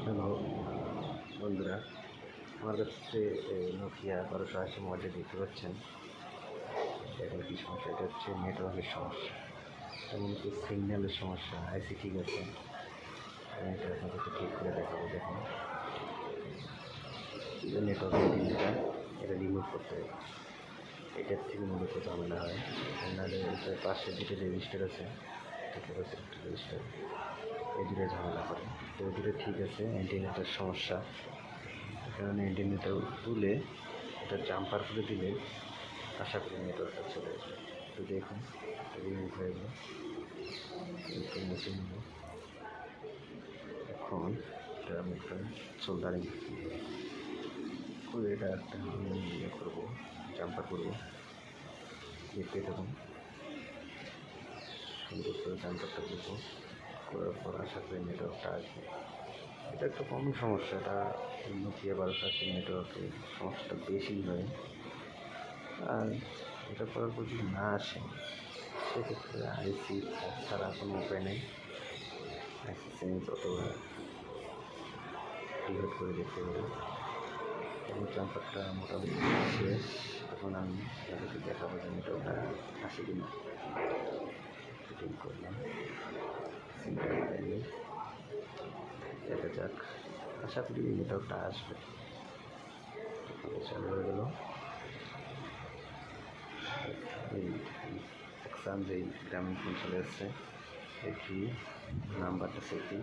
Hello বন্ধুরা, আমার কাছে নোকিয়া 1280 মোবাইলটা দেখতে পাচ্ছেন। এটা কী সমস্যা? এটা হচ্ছে নেটওয়ার্কের সমস্যা, এমনকি সিগন্যালের সমস্যা। আইসি ঠিক আছে, এটা আপনাদেরকে ঠিক করে দেখাবো। দেখুন, নেটওয়ার্ক এন্টিনাটা এটা রিমুভ করতে হবে। এটার থেকে মূলত ঝামেলা হয়। নাহলে এটার পাশে দুটো রেজিস্টার আছে, রেজিস্টার, এই দুটো ঝামেলা করে। তো এই দুটো ঠিক আছে, অ্যান্টিনাটার সমস্যা। কারণে অ্যান্টিনাটা তুলে এটা জাম্পার করে দিলে আশা করি নেটওয়ার্কটা চলে আসবে। তো দেখুন, রিমুভ হয়ে গেল, একটু মুছে নেব। এখন এটা আমি একটা সোল্ডারিং করে এটা একটা ইয়ে করবো, জাম্পার করবো। দেখতে থাকুন, সুন্দর করে জাম্পারটা করবো। করার পর আশা করি নেটওয়ার্কটা আসবে। এটা একটা কমন সমস্যা, এটা নোকিয়া 1280 নেটওয়ার্কে সমস্যাটা বেশি হয়। আর এটা করার পর যদি না আসে, সেক্ষেত্রে আইসি ছাড়া কোনো উপায় নেই। আইসি চেঞ্জ অথবা রিলোড করে দেখতে পারি। এবং জাম্পারটা মোটামুটি শেষ। এখন আমি তাদেরকে দেখাবো যে নেটওয়ার্কটা আসে কিনা। ফিটিং করলাম, দেখা যাক, আশা করি নেটওয়ার্কটা আসবে। চালু হয়ে গেল। এই এক্সাম যেই গ্রামীণ ফোন চলে এসছে, এটি নাম্বারটা সেটি